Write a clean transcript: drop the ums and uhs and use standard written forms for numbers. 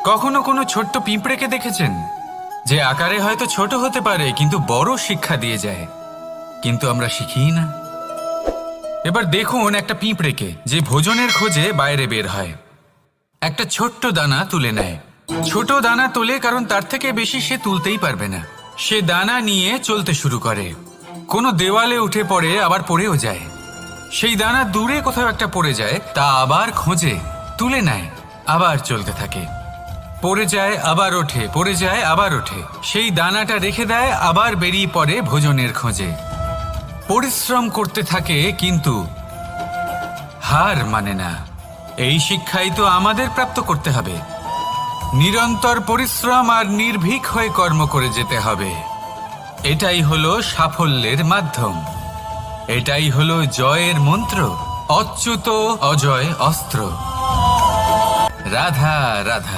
কখনো কোনো ছোট্ট পিঁপড়েকে দেখেছেন, যে আকারে হয়তো ছোট হতে পারে কিন্তু বড় শিক্ষা দিয়ে যায়? কিন্তু আমরা শিখি না। এবার দেখুন একটা পিঁপড়েকে, যে ভোজনের খোঁজে বাইরে বের হয়। একটা ছোট্ট দানা তুলে নেয়। ছোট দানা তোলে কারণ তার থেকে বেশি সে তুলতেই পারবে না। সে দানা নিয়ে চলতে শুরু করে। কোনো দেওয়ালে উঠে পড়ে, আবার পড়েও যায়। সেই দানা দূরে কোথাও একটা পড়ে যায়, তা আবার খোঁজে, তুলে নেয়, আবার চলতে থাকে। পড়ে যায়, আবার ওঠে, পড়ে যায়, আবার ওঠে। সেই দানাটা রেখে দেয়, আবার বেরিয়ে পড়ে ভোজনের খোঁজে। পরিশ্রম করতে থাকে কিন্তু হার মানে না। এই শিক্ষাই তো আমাদের প্রাপ্ত করতে হবে। নিরন্তর পরিশ্রম আর নির্ভীক হয়ে কর্ম করে যেতে হবে। এটাই হলো সাফল্যের মাধ্যম। এটাই হলো জয়ের মন্ত্র। অচ্যুত অজয় অস্ত্র। রাধা রাধা।